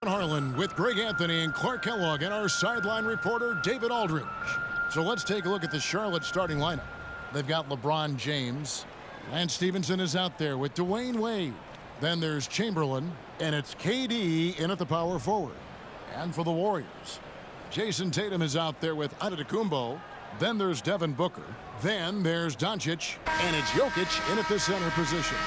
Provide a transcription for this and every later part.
Harlan with Greg Anthony and Clark Kellogg and our sideline reporter, David Aldridge. So let's take a look at the Charlotte starting lineup. They've got LeBron James. Lance Stevenson is out there with Dwayne Wade. Then there's Chamberlain, and it's KD in at the power forward. And for the Warriors, Jason Tatum is out there with Antetokounmpo. Then there's Devin Booker. Then there's Doncic, and it's Jokic in at the center position.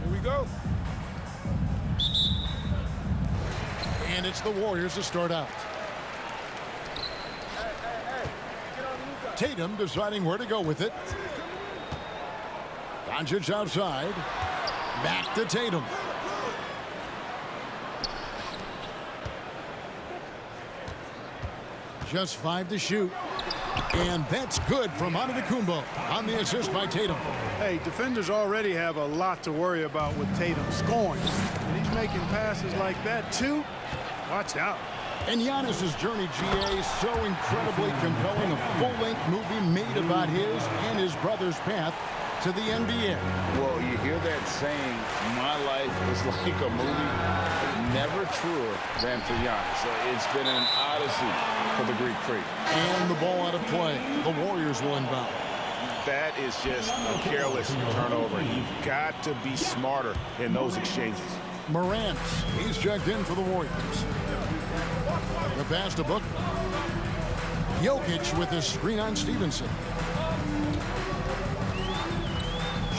Here we go. And it's the Warriors to start out. Tatum deciding where to go with it. Doncic outside. Back to Tatum. Just 5 to shoot. And that's good from Antetokounmpo on the assist by Tatum. Hey, defenders already have a lot to worry about with Tatum scoring. And he's making passes like that, too. Watch out. And Giannis's journey, GA, so incredibly compelling. A full-length movie made about his and his brother's path to the NBA. Well, you hear that saying, my life is like a movie. Never truer than for Giannis. It's been an odyssey for the Greek Freak. And the ball out of play. The Warriors will inbound. That is just a careless turnover. You've got to be smarter in those exchanges. Morant, he's checked in for the Warriors. The pass to Booker. Jokic with a screen on Stevenson.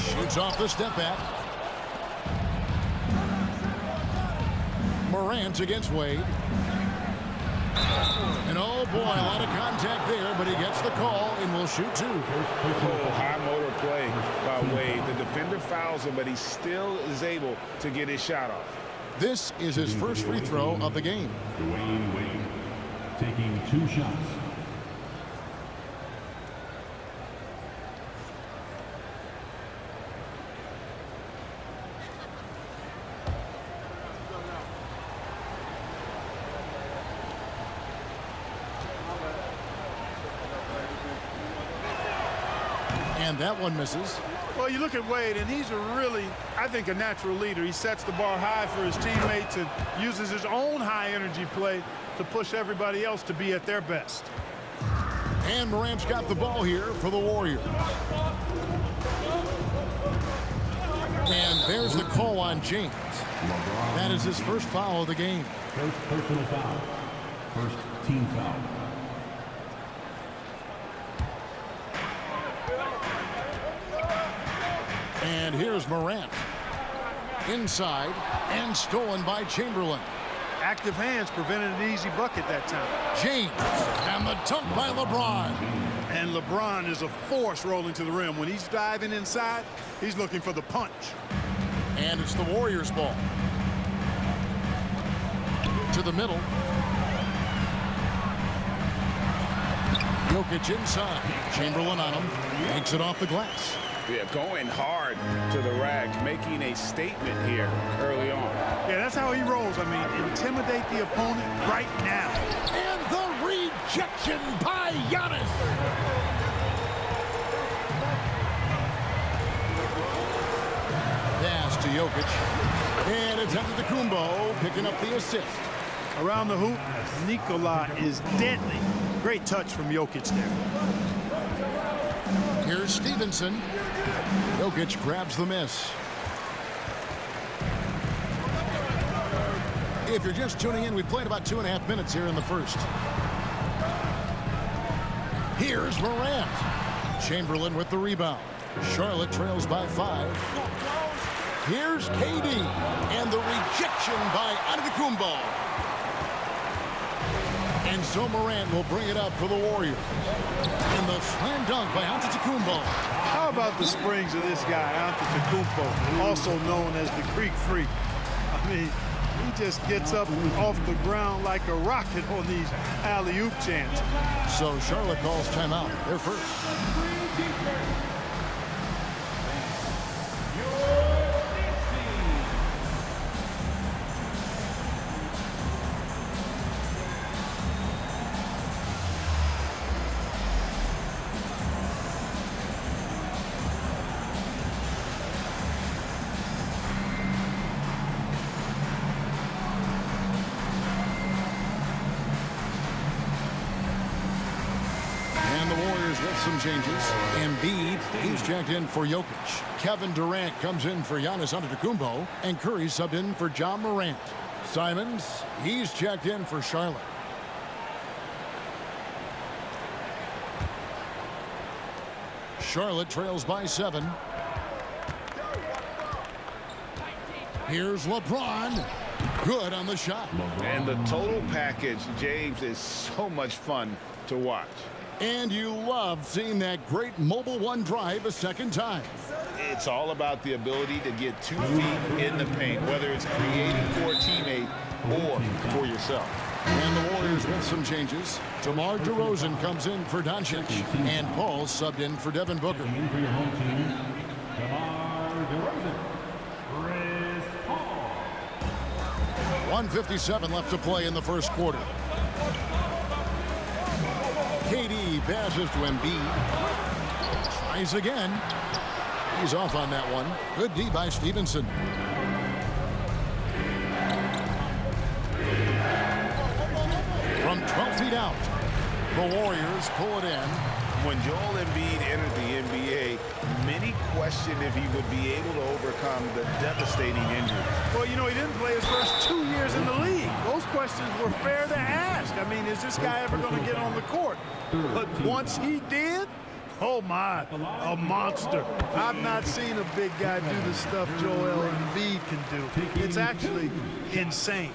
Shoots off the step back. Morant against Wade. And oh boy, a lot of contact there, but he gets the call and will shoot two. Oh, high motor play by Wade. The defender fouls him, but he still is able to get his shot off. This is his first free throw of the game. Dwayne Wade taking 2 shots. And that one misses. Well, you look at Wade, and he's I think, a natural leader. He sets the bar high for his teammates and uses his own high-energy play to push everybody else to be at their best. And Morant's got the ball here for the Warriors. And there's the call on James. That is his first foul of the game. First personal foul. First team foul. And here's Morant. Inside and stolen by Chamberlain. Active hands prevented an easy bucket that time. James and the dunk by LeBron. And LeBron is a force rolling to the rim. When he's diving inside, he's looking for the punch. And it's the Warriors' ball. To the middle. Jokic inside. Chamberlain on him. Makes it off the glass. Yeah, going hard to the rack, making a statement here early on. Yeah, that's how he rolls. I mean, intimidate the opponent right now. And the rejection by Giannis. Pass to Jokic. And it's Antetokounmpo picking up the assist. Around the hoop, Nikola is deadly. Great touch from Jokic there. Here's Stevenson. Jokic grabs the miss. If you're just tuning in, we've played about 2.5 minutes here in the first. Here's Morant. Chamberlain with the rebound. Charlotte trails by 5. Here's KD. And the rejection by Antetokounmpo. And so Morant will bring it up for the Warriors. And the slam dunk by Antetokounmpo. How about the springs of this guy, Antetokounmpo, also known as the Greek Freak? I mean, he just gets up off the ground like a rocket on these alley-oop chances. So Charlotte calls timeout. They're first. some changes. Embiid, he's checked in for Jokic. Kevin Durant comes in for Giannis Antetokounmpo. And Curry subbed in for John Morant. Simons, he's checked in for Charlotte. Charlotte trails by 7. Here's LeBron. Good on the shot. And the total package, James, is so much fun to watch. And you love seeing that great mobile one drive a second time. It's all about the ability to get 2 feet in the paint, whether it's creating for a teammate or for yourself. And the Warriors with some changes. DeMar DeRozan comes in for Doncic. And Paul subbed in for Devin Booker. In for your home team, DeMar DeRozan. Chris Paul. 1:57 left to play in the first quarter. KD passes to Embiid. Tries again. He's off on that one. Good D by Stevenson. From 12 feet out, the Warriors pull it in. When Joel Embiid entered the NBA, many questioned if he would be able to overcome the devastating injury. Well, you know, he didn't play his first 2 years in the league. Those questions were fair to ask. I mean, is this guy ever going to get on the court? But once he did, oh my, a monster. I've not seen a big guy do the stuff Joel Embiid can do. It's actually insane.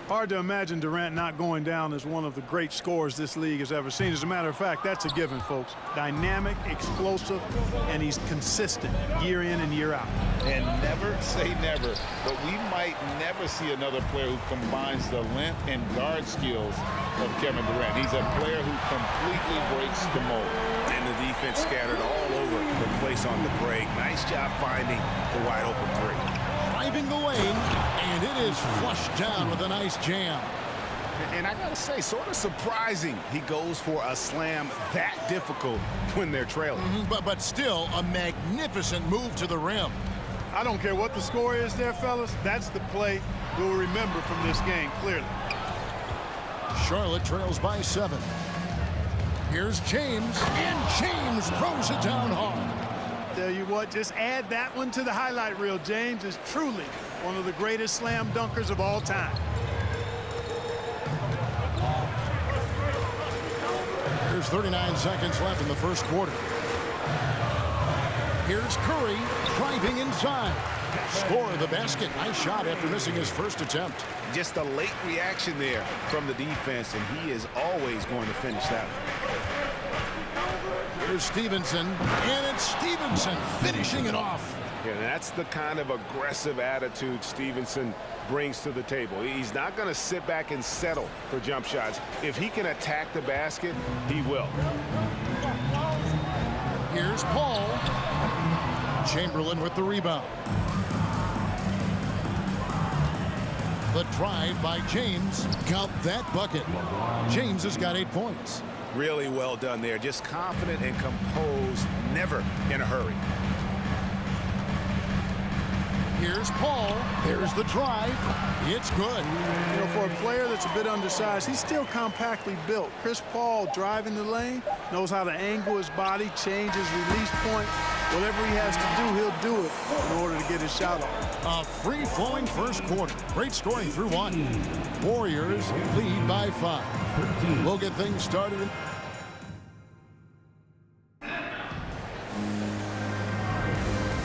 Hard to imagine Durant not going down as one of the great scorers this league has ever seen. As a matter of fact, that's a given, folks. Dynamic, explosive, and he's consistent year in and year out. And never say never, but we might never see another player who combines the length and guard skills of Kevin Durant. He's a player who completely breaks the mold. And the defense scattered all over the place on the break. Nice job finding the wide open three. Driving the lane, and it is flushed down with a nice jam. And I gotta say, sort of surprising he goes for a slam that difficult when they're trailing. But still a magnificent move to the rim. I don't care what the score is there, fellas. That's the play we'll remember from this game, clearly. Charlotte trails by 7. Here's James, and James throws it down hard. Tell you what, just add that one to the highlight reel. James is truly one of the greatest slam dunkers of all time. There's 39 seconds left in the first quarter. Here's Curry driving inside. Score the basket. Nice shot after missing his first attempt. Just a late reaction there from the defense, and he is always going to finish that one. Here's Stevenson, and it's Stevenson finishing it off. Yeah, that's the kind of aggressive attitude Stevenson brings to the table. He's not going to sit back and settle for jump shots. If he can attack the basket, he will. Here's Paul. Chamberlain with the rebound. The drive by James. Count that bucket. James has got 8 points. Really well done there. Just confident and composed, never in a hurry. Here's Paul. There's the drive. It's good. You know, for a player that's a bit undersized, he's still compactly built. Chris Paul driving the lane, knows how to angle his body, change his release point. Whatever he has to do, he'll do it in order to get his shot off. A free-flowing first quarter. Great scoring through 1. Warriors lead by 5. We'll get things started.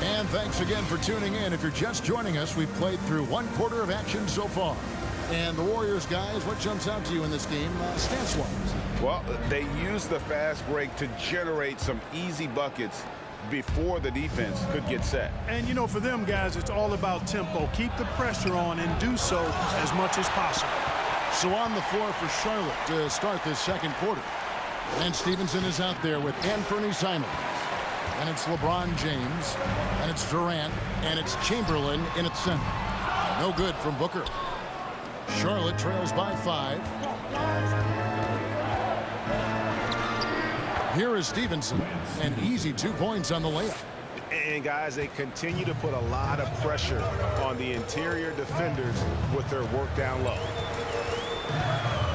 And thanks again for tuning in. If you're just joining us, we've played through 1 quarter of action so far. And the Warriors, guys, what jumps out to you in this game stance-wise? Well, they used the fast break to generate some easy buckets before the defense could get set. And, you know, for them guys, it's all about tempo. Keep the pressure on and do so as much as possible. So on the floor for Charlotte to start this second quarter. And Stevenson is out there with Anthony Simons. And it's LeBron James. And it's Durant. And it's Chamberlain in its center. No good from Booker. Charlotte trails by 5. Here is Stevenson. An easy 2 points on the layup. And, guys, they continue to put a lot of pressure on the interior defenders with their work down low.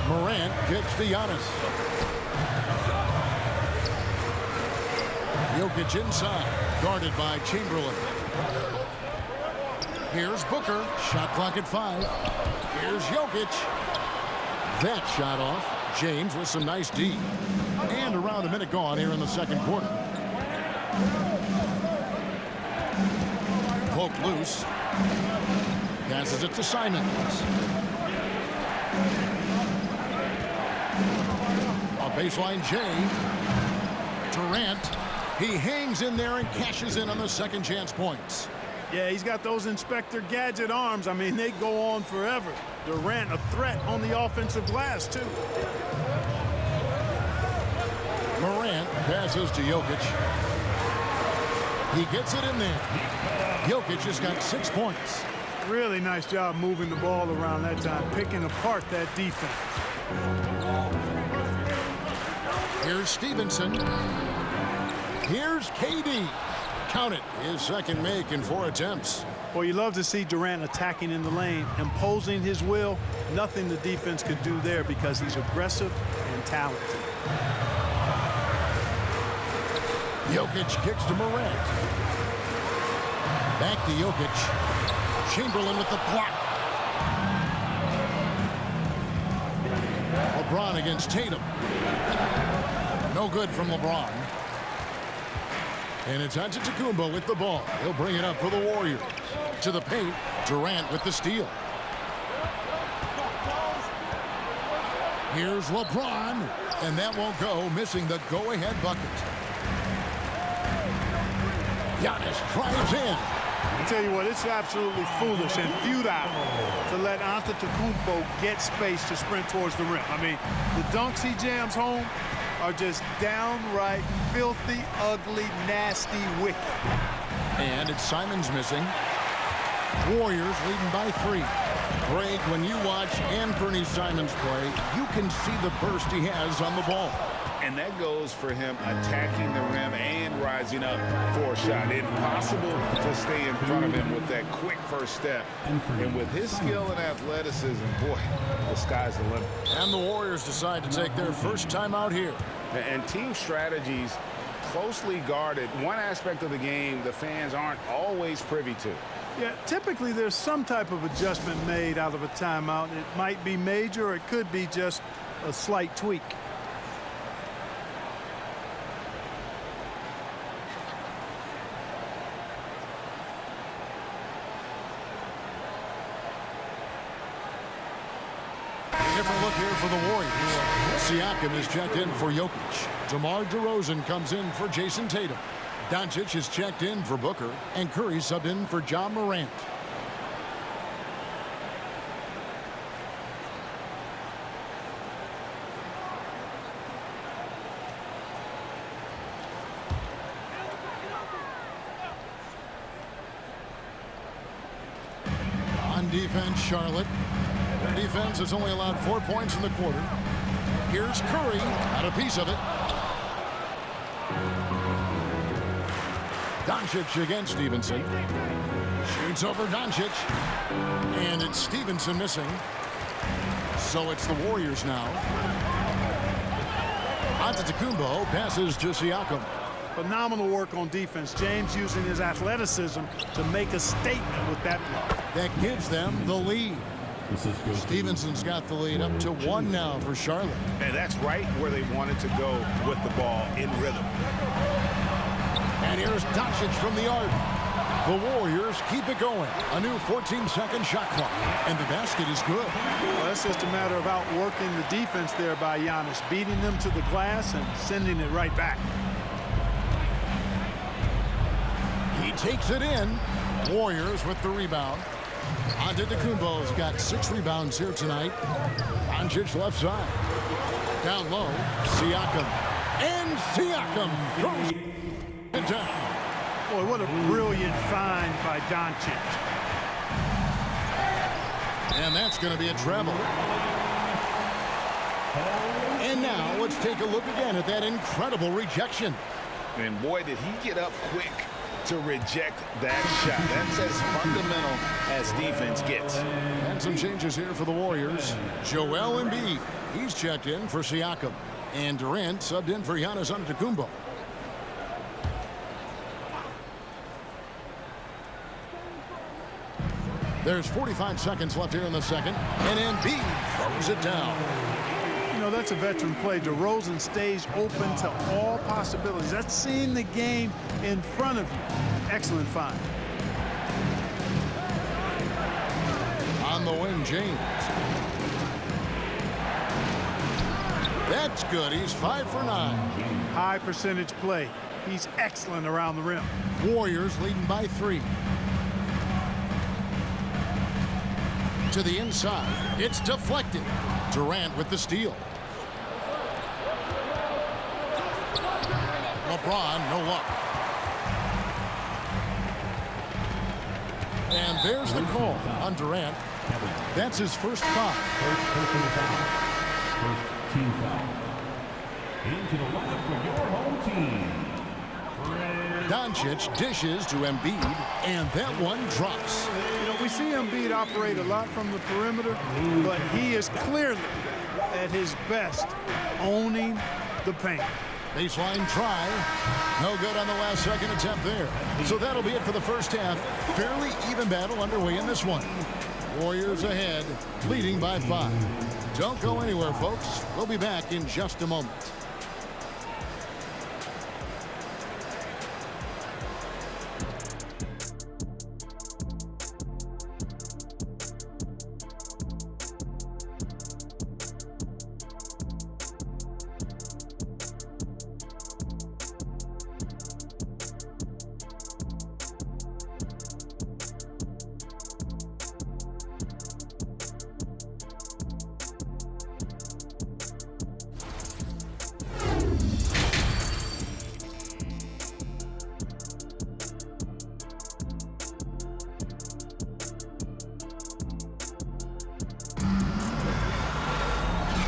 Morant kicks to Giannis. Jokic inside, guarded by Chamberlain. Here's Booker, shot clock at 5. Here's Jokic. That shot off. James with some nice D. And around a minute gone here in the second quarter. Poke loose. Passes it to Simons. A baseline J. Durant. He hangs in there and cashes in on the second chance points. Yeah, he's got those Inspector Gadget arms. I mean, they go on forever. Durant, a threat on the offensive glass, too. Morant passes to Jokic. He gets it in there. Jokic has got 6 points. Really nice job moving the ball around that time, picking apart that defense. Here's Stevenson. Here's KD. Count it, his second make in 4 attempts. Well, you love to see Durant attacking in the lane, imposing his will. Nothing the defense could do there because he's aggressive and talented. Jokic kicks to Morant. Back to Jokic. Chamberlain with the block. LeBron against Tatum. No good from LeBron. And it's Antetokounmpo with the ball. He'll bring it up for the Warriors. To the paint, Durant with the steal. Here's LeBron. And that won't go, missing the go-ahead bucket. Giannis drives in. I tell you what, it's absolutely foolish and futile to let Antetokounmpo get space to sprint towards the rim. I mean, the dunks he jams home are just downright filthy, ugly, nasty, wicked. And it's Simons missing. Warriors leading by 3. Greg, when you watch Anthony Simons play, you can see the burst he has on the ball. And that goes for him attacking the rim and rising up for a shot. Impossible to stay in front of him with that quick first step. And with his skill and athleticism, boy, the sky's the limit. And the Warriors decide to take their first time out here. And team strategies closely guarded. One aspect of the game the fans aren't always privy to. Yeah, typically there's some type of adjustment made out of a timeout. It might be major, or it could be just a slight tweak. Different look here for the Warriors. Siakam is checked in for Jokic. DeMar DeRozan comes in for Jason Tatum. Doncic is checked in for Booker. And Curry subbed in for Ja Morant. On defense, Charlotte. Their defense has only allowed 4 points in the quarter. Here's Curry, got a piece of it. Doncic against Stevenson. Shoots over Doncic. And it's Stevenson missing. So it's the Warriors now. Antetokounmpo passes to Siakam. Phenomenal work on defense. James using his athleticism to make a statement with that block. That gives them the lead. Stevenson's got the lead up to 1 now for Charlotte. And that's right where they wanted to go with the ball in rhythm. And here's Doncic from the arc. The Warriors keep it going. A new 14-second shot clock. And the basket is good. Well, that's just a matter of outworking the defense there by Giannis, beating them to the glass and sending it right back. He takes it in. Warriors with the rebound. Antetokounmpo's got 6 rebounds here tonight. Doncic left side. Down low, Siakam. And Siakam throws it down. Boy, what a brilliant find by Doncic. And that's going to be a travel. And now let's take a look again at that incredible rejection. And boy, did he get up quick to reject that shot. That's as fundamental as defense gets. And some changes here for the Warriors. Joel Embiid, he's checked in for Siakam. And Durant subbed in for Giannis Antetokounmpo. There's 45 seconds left here in the second, and Embiid throws it down. You know, that's a veteran play. DeRozan stays open to all possibilities. That's seeing the game in front of you. Excellent find. On the wing, James. That's good. He's 5 for 9. High percentage play. He's excellent around the rim. Warriors leading by 3. To the inside. It's deflected. Durant with the steal. LeBron, no luck. And there's the call on Durant. That's his first foul. First team foul. Into the lineup for your home team. Doncic dishes to Embiid, and that one drops. You know, we see Embiid operate a lot from the perimeter, but he is clearly at his best owning the paint. Baseline try. No good on the last second attempt there. So that'll be it for the first half. Fairly even battle underway in this one. Warriors ahead, leading by 5. Don't go anywhere, folks. We'll be back in just a moment.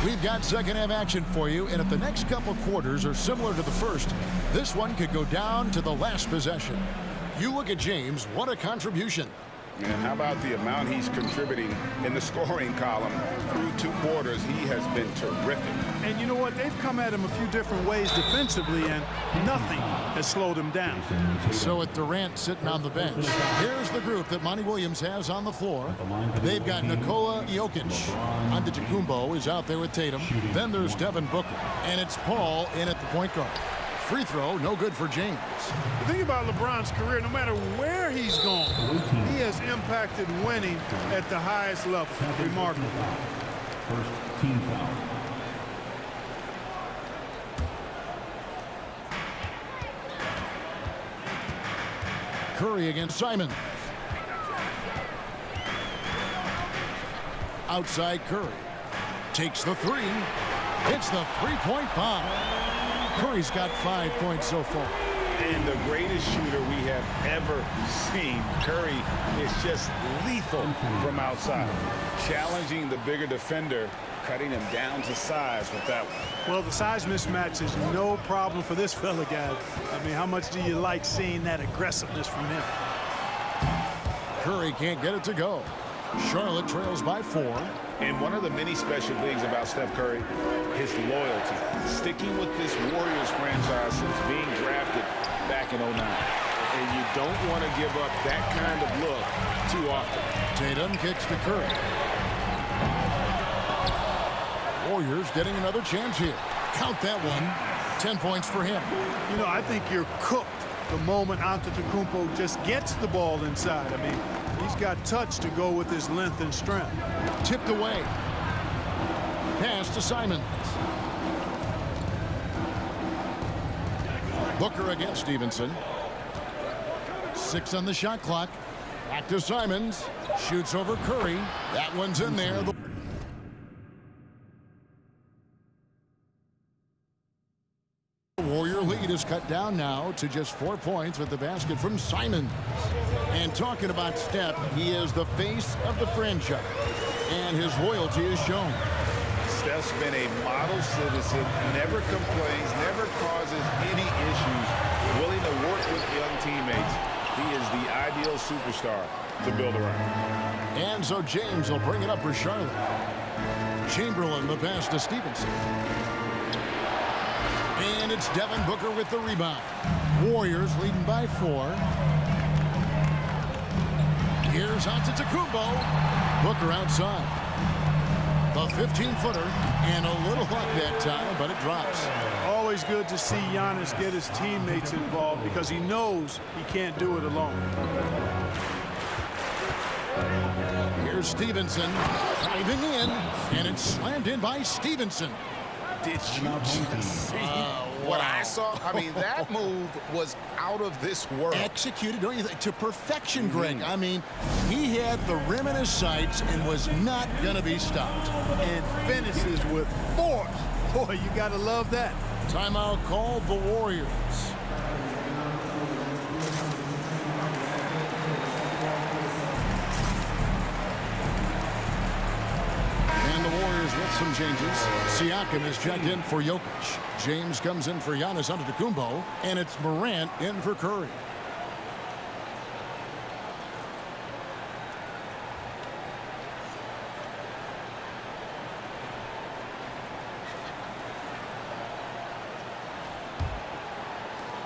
We've got second half action for you, and if the next couple quarters are similar to the first, this one could go down to the last possession. You look at James, what a contribution. And how about the amount he's contributing in the scoring column through 2 quarters? He has been terrific. And you know what? They've come at him a few different ways defensively, and nothing has slowed him down. So with Durant sitting on the bench, here's the group that Monty Williams has on the floor. They've got Nikola Jokic. Antetokounmpo is out there with Tatum. Then there's Devin Booker. And it's Paul in at the point guard. Free throw, no good for James. The thing about LeBron's career, no matter where he's gone, he has impacted winning at the highest level. Remarkable. First team foul. Curry against Simon. Outside Curry. Takes the 3. Hits the three-point bomb. Curry's got 5 points so far. And the greatest shooter we have ever seen. Curry is just lethal from outside. Challenging the bigger defender, cutting him down to size with that one. Well, the size mismatch is no problem for this fella, guys. I mean, how much do you like seeing that aggressiveness from him? Curry can't get it to go. Charlotte trails by 4. And one of the many special things about Steph Curry, his loyalty. Sticking with this Warriors franchise since being drafted back in 09. And you don't want to give up that kind of look too often. Tatum kicks to Curry. Warriors getting another chance here. Count that one. 10 points for him. You know, I think you're cooked the moment Antetokounmpo just gets the ball inside. I mean, he's got touch to go with his length and strength. Tipped away. Pass to Simons. Booker against Stevenson. 6 on the shot clock. Back to Simons. Shoots over Curry. That one's in there. The Warrior lead is cut down now to just 4 points with the basket from Simons. And talking about Steph, he is the face of the franchise. And his loyalty is shown. Steph's been a model citizen, never complains, never causes any issues, willing to work with young teammates. He is the ideal superstar to build around. And so James will bring it up for Charlotte. Chamberlain the pass to Stevenson. And it's Devin Booker with the rebound. Warriors leading by 4. Here's Antetokounmpo. Booker outside. The 15-footer, and a little luck that time, but it drops. Always good to see Giannis get his teammates involved because he knows he can't do it alone. Here's Stevenson driving in, and it's slammed in by Stevenson. Did you just see what I saw? I mean, that move was out of this world. Executed, don't you think, to perfection, Greg. I mean, he had the rim in his sights and was not going to be stopped. And finishes with force. Boy, you got to love that. Timeout called the Warriors. And the Warriors with some changes. Siakam is checked in for Jokic. James comes in for Giannis Antetokounmpo. And it's Morant in for Curry.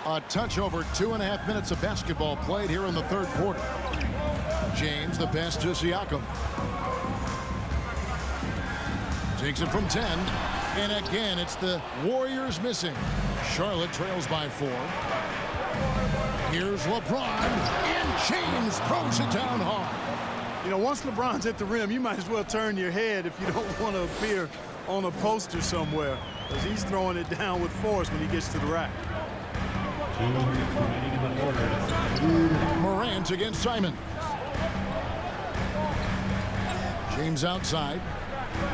A touch over 2.5 minutes of basketball played here in the third quarter. James, the pass to Siakam. Takes it from 10. And again, it's the Warriors missing. Charlotte trails by 4. Here's LeBron. And James throws it down hard. You know, once LeBron's at the rim, you might as well turn your head if you don't want to appear on a poster somewhere, because he's throwing it down with force when he gets to the rack. Morant against Simon. James outside.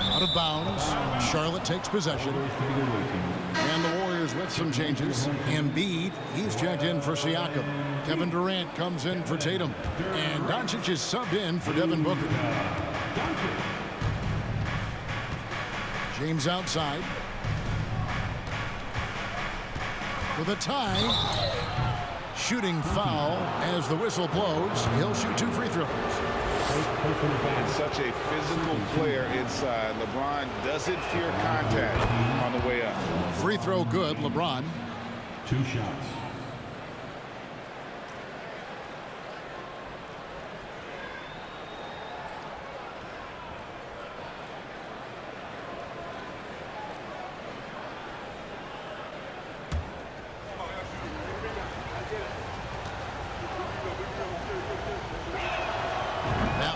Out of bounds. Charlotte takes possession. And the Warriors with some changes. Embiid, he's checked in for Siakam. Kevin Durant comes in for Tatum. And Doncic is subbed in for Devin Booker. James outside. For the tie. Shooting foul as the whistle blows. He'll shoot 2 free throws. And such a physical player inside. LeBron doesn't fear contact on the way up. Free throw good, LeBron. 2 shots.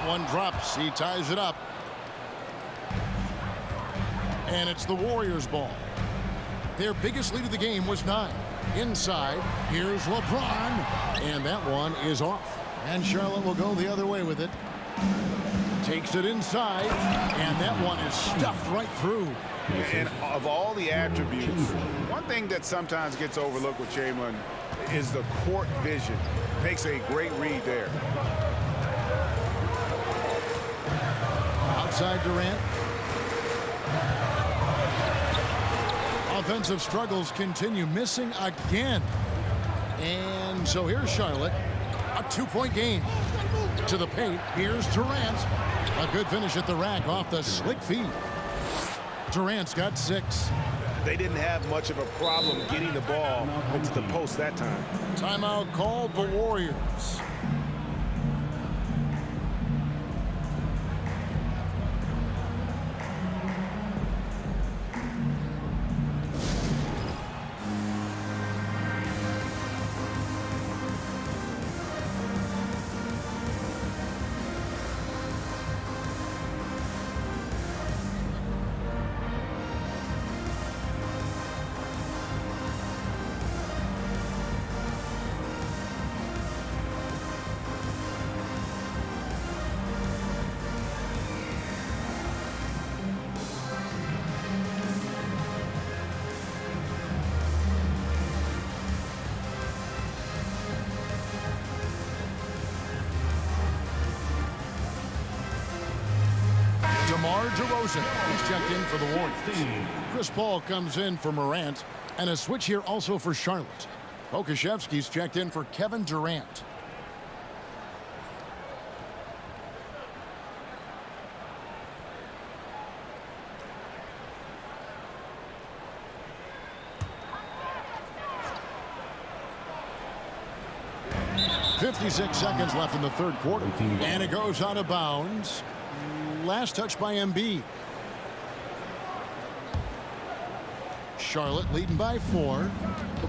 One drops. He ties it up. And it's the Warriors' ball. Their biggest lead of the game was 9. Inside, here's LeBron. And that one is off. And Charlotte will go the other way with it. Takes it inside. And that one is stuffed right through. And of all the attributes, one thing that sometimes gets overlooked with Chamberlain is the court vision. Makes a great read there. Outside Durant. Offensive struggles continue, missing again. And so here's Charlotte. A 2-point game. To the paint. Here's Durant. A good finish at the rack off the slick feed. Durant's got 6. They didn't have much of a problem getting the ball into the post that time. Timeout called the Warriors. DeMar DeRozan is checked in for the Warriors. Chris Paul comes in for Morant. And a switch here also for Charlotte. Pokusevski's checked in for Kevin Durant. 56 seconds left in the third quarter. And it goes out of bounds. Last touch by Embiid. Charlotte leading by 4. Well,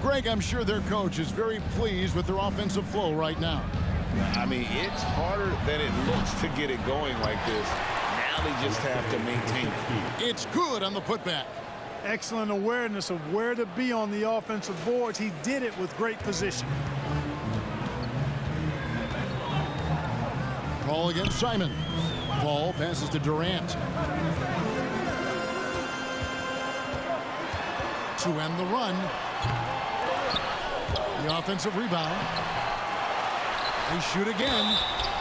Greg, I'm sure their coach is very pleased with their offensive flow right now. I mean, it's harder than it looks to get it going like this. Now they just have to maintain it. It's good on the putback. Excellent awareness of where to be on the offensive boards. He did it with great position. Paul against Simon. Paul passes to Durant. To end the run. The offensive rebound. They shoot again.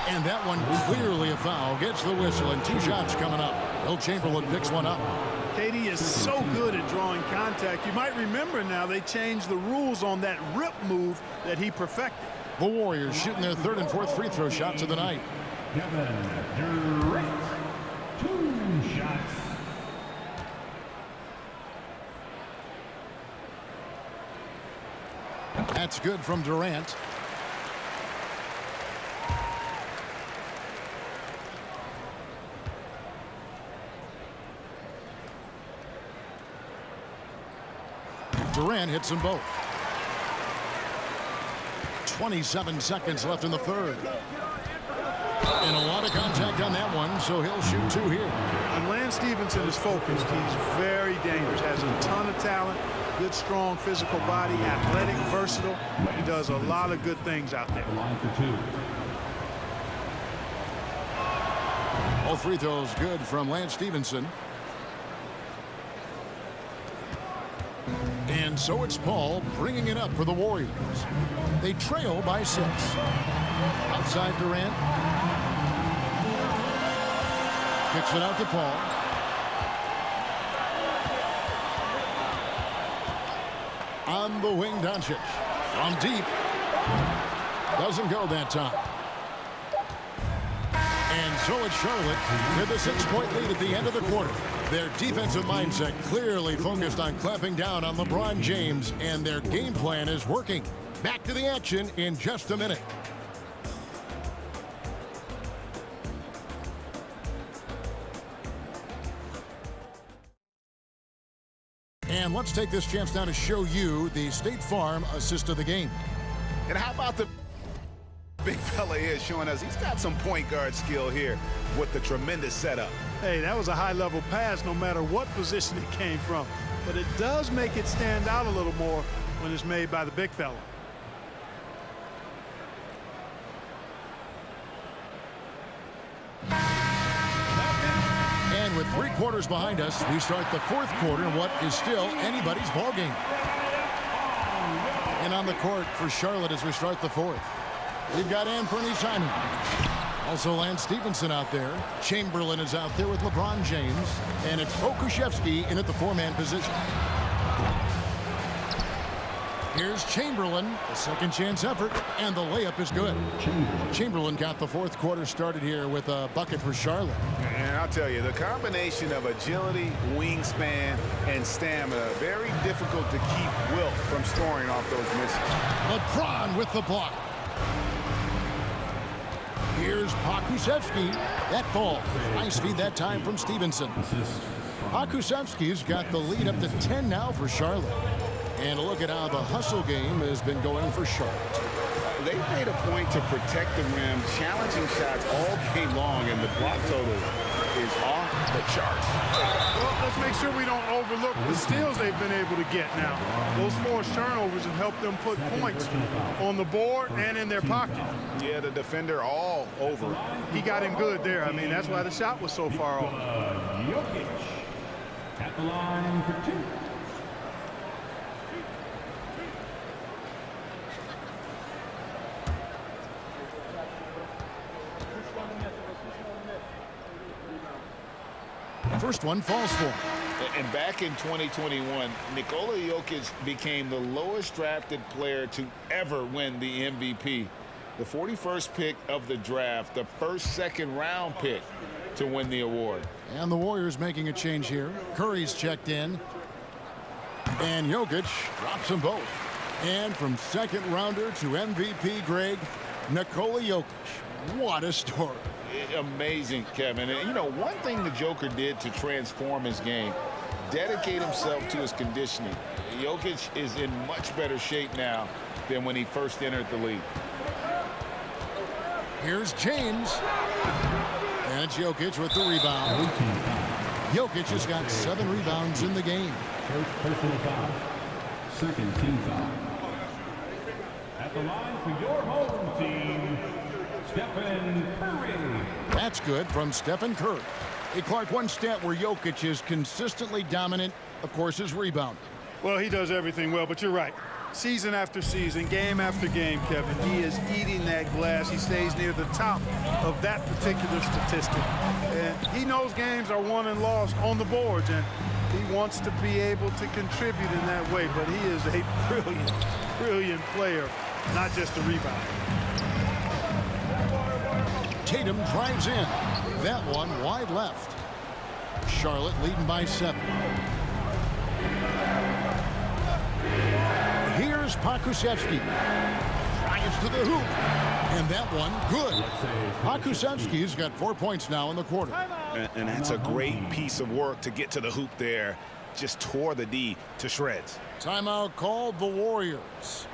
And that one clearly a foul. Gets the whistle and 2 shots coming up. Will Chamberlain picks one up. KD is so good at drawing contact. You might remember now they changed the rules on that rip move that he perfected. The Warriors shooting their 3rd and 4th free throw shots of the night. Kevin Durant, 2 shots. That's good from Durant. Durant hits them both. 27 seconds left in the third. And a lot of contact on that one, so he'll shoot 2 here. When Lance Stevenson is focused, he's very dangerous. Has a ton of talent, good, strong physical body, athletic, versatile. He does a lot of good things out there. The line for 2. All free throws good from Lance Stevenson. And so it's Paul bringing it up for the Warriors. They trail by 6. Outside Durant. Kicks it out to Paul. On the wing, Doncic. From deep. Doesn't go that time. And so it's Charlotte with a 6-point lead at the end of the quarter. Their defensive mindset clearly focused on clamping down on LeBron James, and their game plan is working. Back to the action in just a minute. And let's take this chance now to show you the State Farm assist of the game. And how about the big fella here showing us he's got some point guard skill here with the tremendous setup. Hey, that was a high-level pass no matter what position it came from. But it does make it stand out a little more when it's made by the big fella. And with 3 quarters behind us, we start the 4th quarter in what is still anybody's ballgame. And on the court for Charlotte as we start the 4th. We've got Anthony Simon. Also Lance Stevenson out there. Chamberlain is out there with LeBron James. And it's Pokusevski in at the 4-man position. Here's Chamberlain, a second chance effort, and the layup is good. Chamberlain got the 4th quarter started here with a bucket for Charlotte. And I'll tell you, the combination of agility, wingspan, and stamina, very difficult to keep Wilt from scoring off those misses. LeBron with the block. Here's Pokusevski. That falls. Nice feed that time from Stevenson. Pokusevski's got the lead up to 10 now for Charlotte. And a look at how the hustle game has been going for Charlotte. They made a point to protect the rim, challenging shots all game long, and the block total is off the charts. Well, let's make sure we don't overlook the steals they've been able to get now. Those forced turnovers have helped them put points on the board and in their pocket. Yeah, the defender all over. He got him good there. I mean, that's why the shot was so far off. Jokic at the line for 2. First one falls for him. And back in 2021, Nikola Jokic became the lowest drafted player to ever win the MVP. The 41st pick of the draft, the first second-round pick to win the award. And the Warriors making a change here. Curry's checked in. And Jokic drops them both. And from second rounder to MVP, Greg, Nikola Jokic. What a story. Amazing, Kevin. And, you know, one thing the Joker did to transform his game, dedicate himself to his conditioning. Jokic is in much better shape now than when he first entered the league. Here's James. And it's Jokic with the rebound. Jokic has got 7 rebounds in the game. First personal foul. Second team foul. At the line for your home team, Stephen Curry. That's good from Stephen Curry. Hey, Clark, one stat where Jokic is consistently dominant, of course, is rebound. Well, he does everything well, but you're right. Season after season, game after game, Kevin, he is eating that glass. He stays near the top of that particular statistic. And he knows games are won and lost on the boards, and he wants to be able to contribute in that way. But he is a brilliant, brilliant player, not just a rebounder. Tatum drives in. That one wide left. Charlotte leading by 7. Here's Pokusevski. Drives to the hoop. And that one, good. Pokusevski's got 4 points now in the quarter. And that's a great piece of work to get to the hoop there. Just tore the D to shreds. Timeout called the Warriors.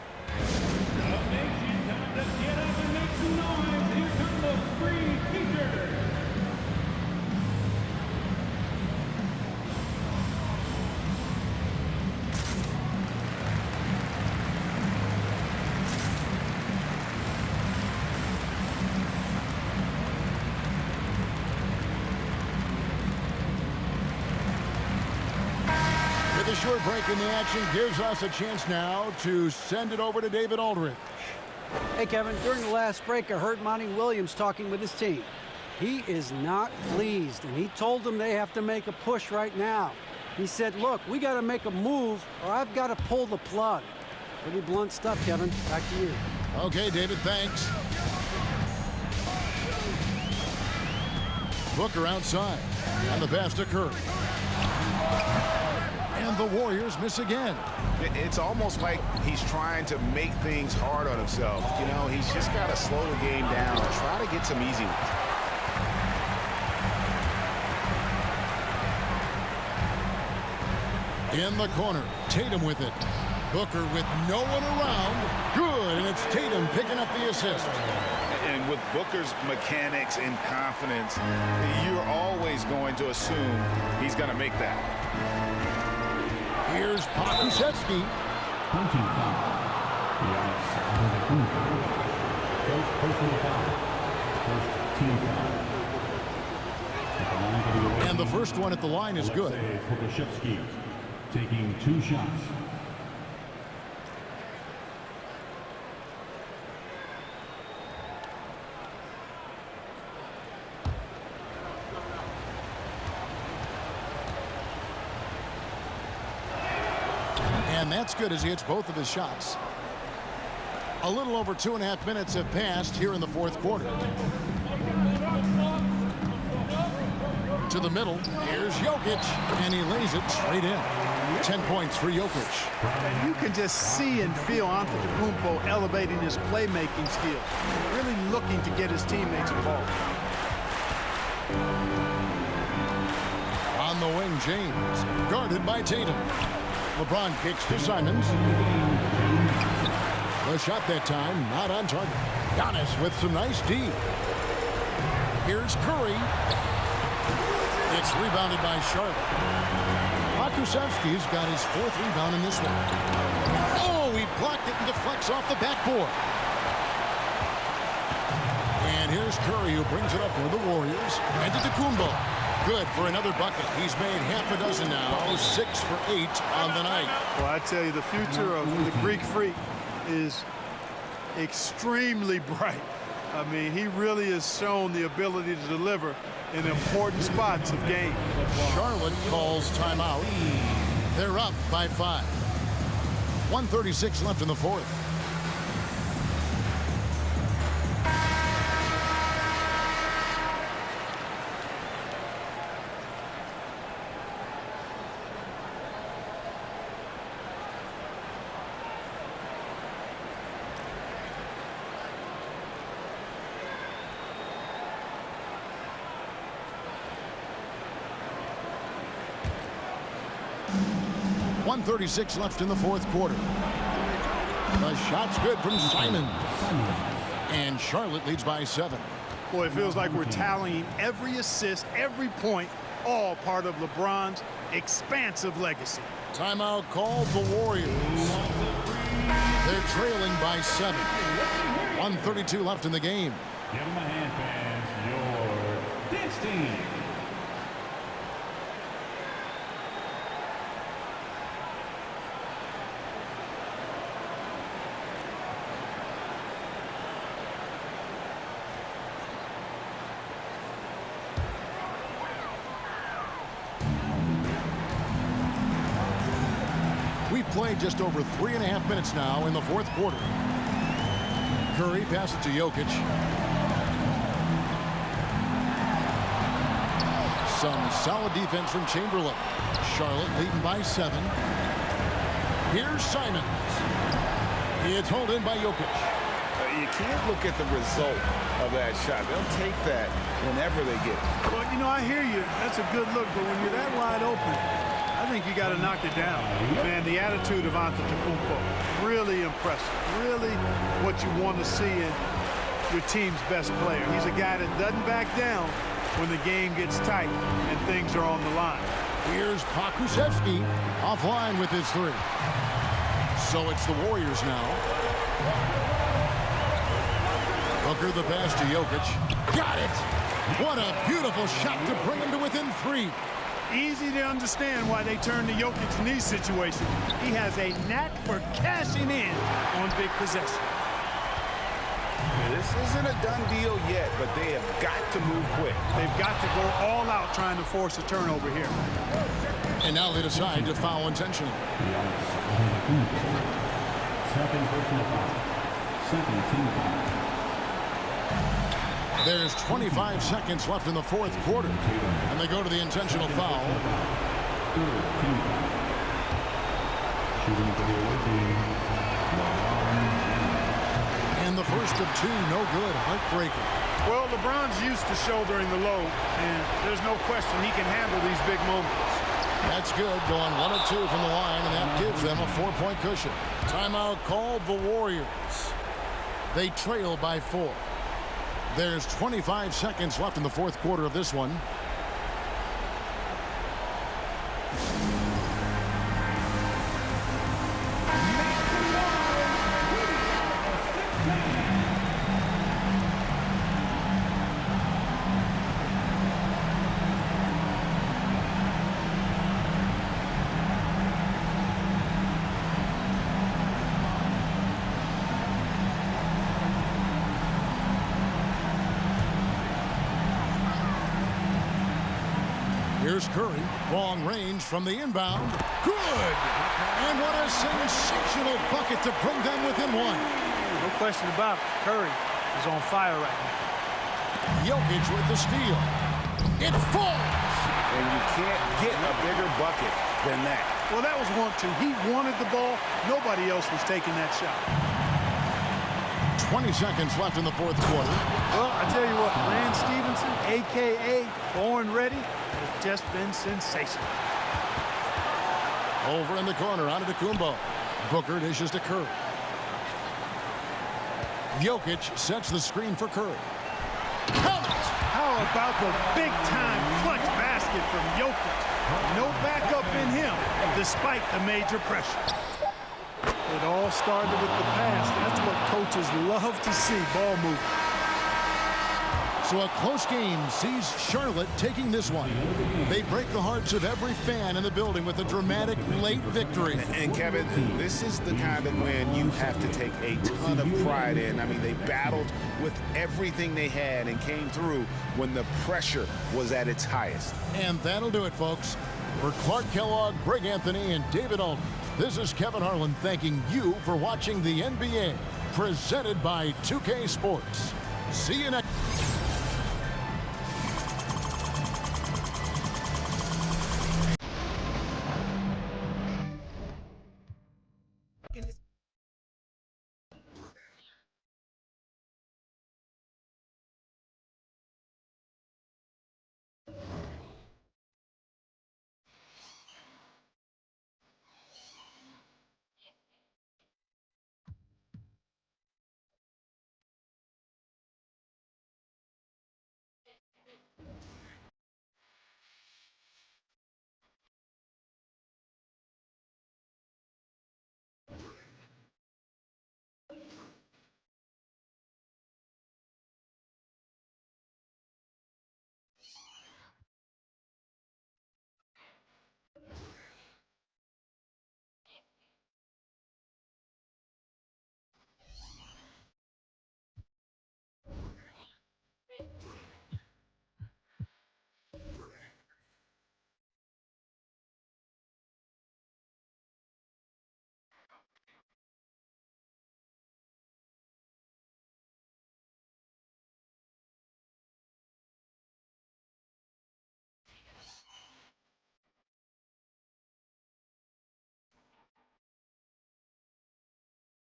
The short break in the action gives us a chance now to send it over to David Aldridge. Hey, Kevin, during the last break, I heard Monty Williams talking with his team. He is not pleased, and he told them they have to make a push right now. He said, look, we got to make a move, or I've got to pull the plug. Pretty blunt stuff, Kevin. Back to you. Okay, David, thanks. Booker outside, and the pass to Curry. And the Warriors miss again. It's almost like he's trying to make things hard on himself. You know, he's just got to slow the game down and try to get some easy ones. In the corner, Tatum with it. Booker with no one around. Good, and it's Tatum picking up the assist. And with Booker's mechanics and confidence, you're always going to assume he's going to make that. Here's Pokusevski. Punching foul. Giannis Antetokounmpo. First personal foul. First team foul. At the line for the away And the team, first one at the line is good. Aleksej Pokusevski taking 2 shots. And that's good as he hits both of his shots. A little over 2.5 minutes have passed here in the fourth quarter. To the middle, here's Jokic, and he lays it straight in. 10 points for Jokic. You can just see and feel Antetokounmpo elevating his playmaking skills, really looking to get his teammates involved. On the wing, James, guarded by Tatum. LeBron kicks to Simons. The shot that time, not on target. Giannis with some nice D. Here's Curry. It's rebounded by Charlotte. Pokusevski's got his 4th rebound in this one. Oh, he blocked it and deflects off the backboard. And here's Curry, who brings it up for the Warriors. And to Antetokounmpo. Good for another bucket. He's made half a dozen now. 6 for 8 on the night. Well, I tell you, the future of the Greek Freak is extremely bright. I mean, he really has shown the ability to deliver in important spots of game. Charlotte calls timeout. They're up by 5. 1:36 left in the fourth. 1:36 left in the fourth quarter. The shot's good from Simon. And Charlotte leads by 7. Boy, it feels like we're tallying every assist, every point, all part of LeBron's expansive legacy. Timeout called the Warriors. They're trailing by 7. 1:32 left in the game. Give them a hand, fans. Your dance team. We've played just over 3.5 minutes now in the fourth quarter. Curry passes to Jokic. Some solid defense from Chamberlain. Charlotte leading by 7. Here's Simons. It's hauled in by Jokic. You can't look at the result of that shot. They'll take that whenever they get it. Well, you know, I hear you. That's a good look, but when you're that wide open, I think you got to knock it down. Man, the attitude of Antetokounmpo, really impressive. Really what you want to see in your team's best player. He's a guy that doesn't back down when the game gets tight and things are on the line. Here's Pokusevski offline with his 3. So it's the Warriors now. Booker the pass to Jokic. Got it! What a beautiful shot to bring him to within 3. Easy to understand why they turn to Jokic in these situations. He has a knack for cashing in on big possessions. This isn't a done deal yet, but they have got to move quick. They've got to go all out trying to force a turnover here. And now they decide to foul intentionally. Second personal foul. Second team foul. There's 25 seconds left in the fourth quarter, and they go to the intentional foul. Team foul. Shooting for the away team. And the first of 2, no good, heartbreaker. Well, LeBron's used to shouldering the load, and there's no question he can handle these big moments. That's good, going 1 of 2 from the line, and that gives them a 4-point cushion. Timeout called the Warriors. They trail by 4. There's 25 seconds left in the fourth quarter of this one. Here's Curry, long range from the inbound. Good! And what a sensational bucket to bring them within 1. No question about it. Curry is on fire right now. Jokic with the steal. It falls! And you can't get a bigger bucket than that. Well, that was 1-2. He wanted the ball. Nobody else was taking that shot. 20 seconds left in the fourth quarter. Well, I tell you what, Lance Stevenson, a.k.a. Born Ready, has just been sensational. Over in the corner, Antetokounmpo. Booker dishes to Curry. Jokic sets the screen for Curry. How about the big-time clutch basket from Jokic? No backup in him, despite the major pressure. It all started with the pass. That's what coaches love to see, ball movement. So a close game sees Charlotte taking this one. They break the hearts of every fan in the building with a dramatic late victory. And Kevin, this is the kind of win you have to take a ton of pride in. I mean, they battled with everything they had and came through when the pressure was at its highest. And that'll do it, folks. For Clark Kellogg, Greg Anthony, and David Aldridge, this is Kevin Harlan thanking you for watching the NBA, presented by 2K Sports. See you next.